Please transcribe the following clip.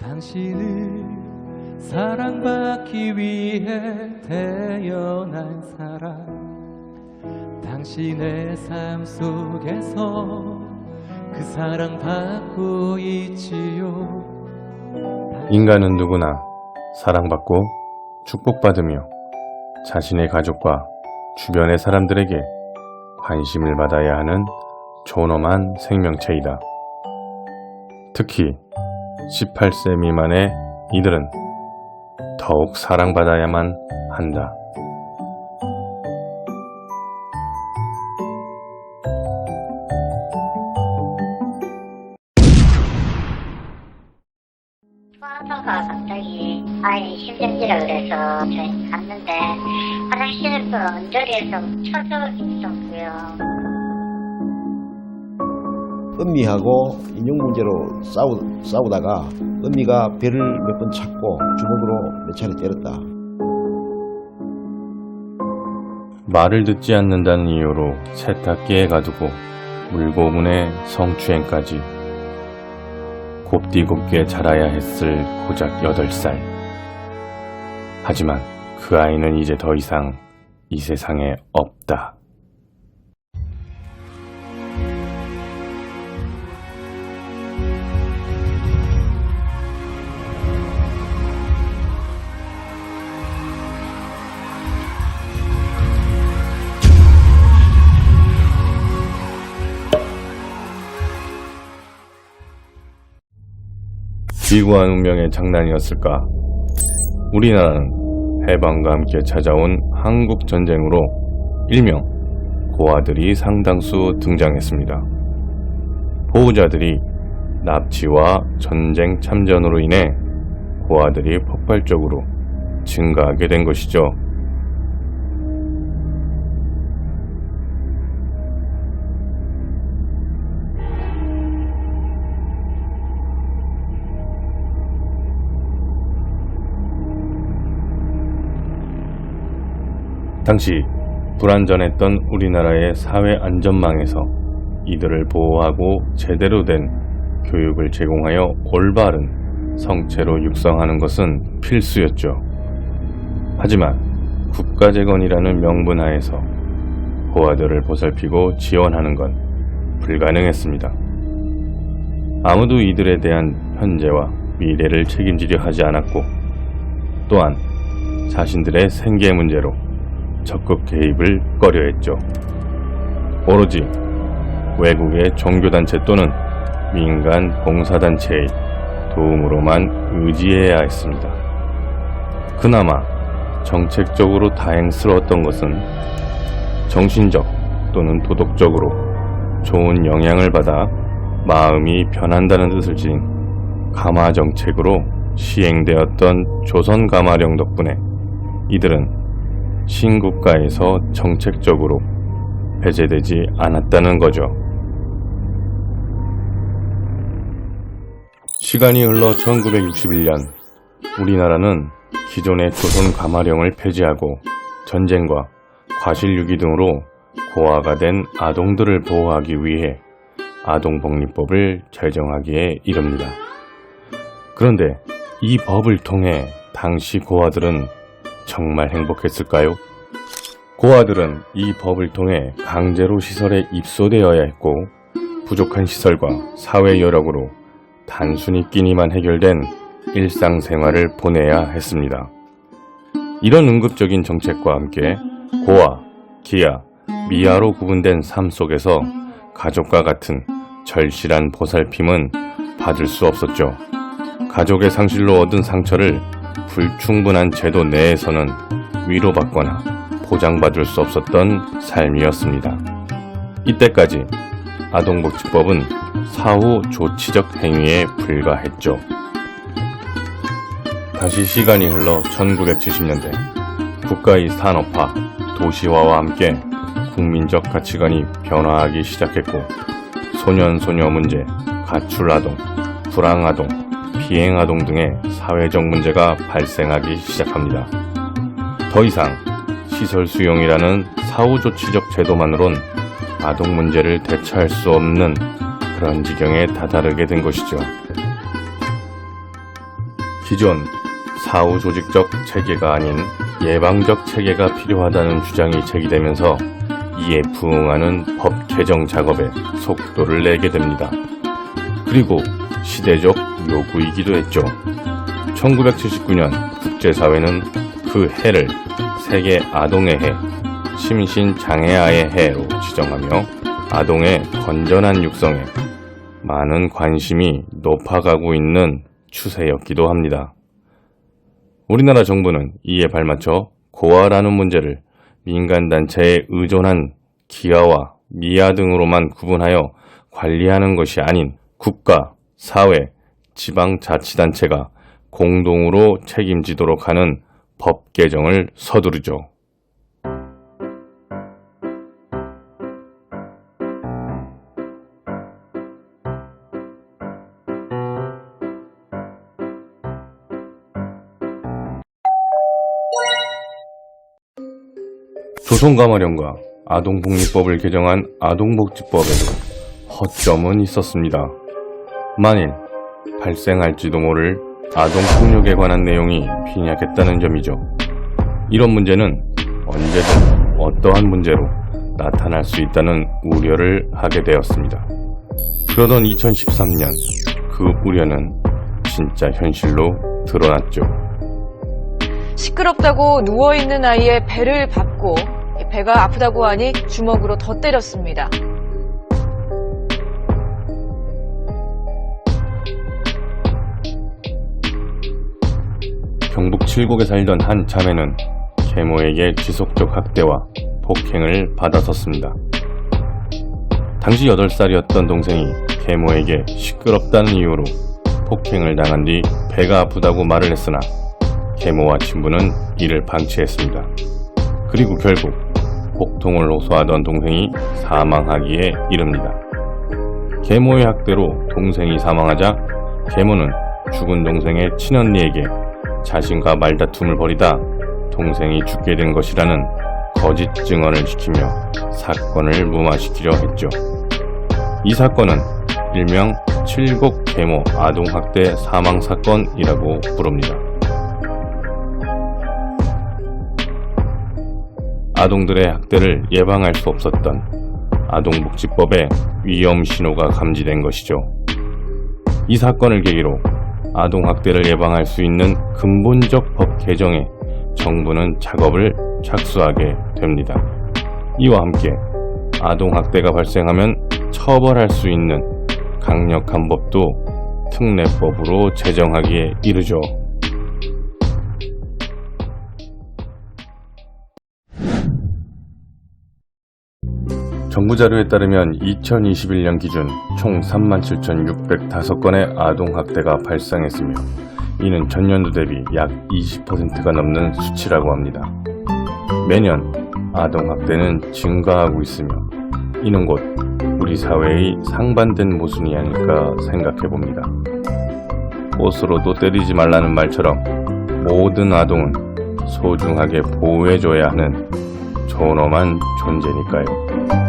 당신을 사랑받기 위해 태어난 사람, 당신의 삶 속에서 그 사랑 받고 있지요. 인간은 누구나 사랑받고 축복받으며 자신의 가족과 주변의 사람들에게 관심을 받아야 하는 존엄한 생명체이다. 특히 18세 미만의 이들은 더욱 사랑받아야만 한다. 하다가 갑자기 아이 심정지라 그래서 저희 갔는데 화장실을 그 언저리에서 쳐져 있었고요. 은미하고 인형 문제로 싸우다가 은미가 배를 몇 번 찾고 주먹으로 몇 차례 때렸다. 말을 듣지 않는다는 이유로 세탁기에 가두고 물고문에 성추행까지. 곱디곱게 자라야 했을 고작 8살. 하지만 그 아이는 이제 더 이상 이 세상에 없다. 기구한 운명의 장난이었을까? 우리나라는 해방과 함께 찾아온 한국전쟁으로 일명 고아들이 상당수 등장했습니다. 보호자들이 납치와 전쟁 참전으로 인해 고아들이 폭발적으로 증가하게 된 것이죠. 당시 불안전했던 우리나라의 사회 안전망에서 이들을 보호하고 제대로 된 교육을 제공하여 올바른 성체로 육성하는 것은 필수였죠. 하지만 국가재건이라는 명분 하에서 고아들을 보살피고 지원하는 건 불가능했습니다. 아무도 이들에 대한 현재와 미래를 책임지려 하지 않았고, 또한 자신들의 생계 문제로 적극 개입을 꺼려했죠. 오로지 외국의 종교단체 또는 민간 봉사단체의 도움으로만 의지해야 했습니다. 그나마 정책적으로 다행스러웠던 것은 정신적 또는 도덕적으로 좋은 영향을 받아 마음이 변한다는 뜻을 지닌 가마정책으로 시행되었던 조선가마령 덕분에 이들은 신국가에서 정책적으로 배제되지 않았다는 거죠. 시간이 흘러 1961년 우리나라는 기존의 조선 가마령을 폐지하고 전쟁과 과실유기 등으로 고아가 된 아동들을 보호하기 위해 아동복리법을 제정하기에 이릅니다. 그런데 이 법을 통해 당시 고아들은 정말 행복했을까요? 고아들은 이 법을 통해 강제로 시설에 입소되어야 했고, 부족한 시설과 사회 여력으로 단순히 끼니만 해결된 일상생활을 보내야 했습니다. 이런 응급적인 정책과 함께 고아, 기아, 미아로 구분된 삶 속에서 가족과 같은 절실한 보살핌은 받을 수 없었죠. 가족의 상실로 얻은 상처를 불충분한 제도 내에서는 위로받거나 보장받을 수 없었던 삶이었습니다. 이때까지 아동복지법은 사후 조치적 행위에 불과했죠. 다시 시간이 흘러 1970년대 국가의 산업화, 도시화와 함께 국민적 가치관이 변화하기 시작했고, 소년소녀 문제, 가출아동, 불황아동, 비행아동 등의 사회적 문제가 발생하기 시작합니다. 더 이상 시설 수용이라는 사후조치적 제도만으론 아동 문제를 대처할 수 없는 그런 지경에 다다르게 된 것이죠. 기존 사후 조직적 체계가 아닌 예방적 체계가 필요하다는 주장이 제기되면서 이에 부응하는 법 개정 작업에 속도를 내게 됩니다. 그리고 시대적 요구이기도 했죠. 1979년 국제사회는 그 해를 세계 아동의 해, 심신장애아의 해로 지정하며 아동의 건전한 육성에 많은 관심이 높아가고 있는 추세였기도 합니다. 우리나라 정부는 이에 발맞춰 고아라는 문제를 민간단체에 의존한 기아와 미아 등으로만 구분하여 관리하는 것이 아닌 국가, 사회, 지방자치단체가 공동으로 책임지도록 하는 법 개정을 서두르죠. 조선가마령과 아동복리법을 개정한 아동복지법에도 허점은 있었습니다. 만일 발생할지도 모를 아동폭력에 관한 내용이 빈약했다는 점이죠. 이런 문제는 언제든 어떠한 문제로 나타날 수 있다는 우려를 하게 되었습니다. 그러던 2013년 그 우려는 진짜 현실로 드러났죠. 시끄럽다고 누워있는 아이의 배를 밟고 배가 아프다고 하니 주먹으로 더 때렸습니다. 경북 칠곡에 살던 한 자매는 계모에게 지속적 학대와 폭행을 받았었습니다. 당시 8살이었던 동생이 계모에게 시끄럽다는 이유로 폭행을 당한 뒤 배가 아프다고 말을 했으나 계모와 친부는 이를 방치했습니다. 그리고 결국 복통을 호소하던 동생이 사망하기에 이릅니다. 계모의 학대로 동생이 사망하자 계모는 죽은 동생의 친언니에게 자신과 말다툼을 벌이다 동생이 죽게 된 것이라는 거짓 증언을 시키며 사건을 무마시키려 했죠. 이 사건은 일명 칠곡 계모 아동학대 사망사건이라고 부릅니다. 아동들의 학대를 예방할 수 없었던 아동복지법의 위험 신호가 감지된 것이죠. 이 사건을 계기로 아동학대를 예방할 수 있는 근본적 법 개정에 정부는 작업을 착수하게 됩니다. 이와 함께 아동학대가 발생하면 처벌할 수 있는 강력한 법도 특례법으로 제정하기에 이르죠. 정부 자료에 따르면 2021년 기준 총 37,605건의 아동학대가 발생했으며 이는 전년도 대비 약 20%가 넘는 수치라고 합니다. 매년 아동학대는 증가하고 있으며 이는 곧 우리 사회의 상반된 모순이 아닐까 생각해봅니다. 꽃으로도 때리지 말라는 말처럼 모든 아동은 소중하게 보호해줘야 하는 존엄한 존재니까요.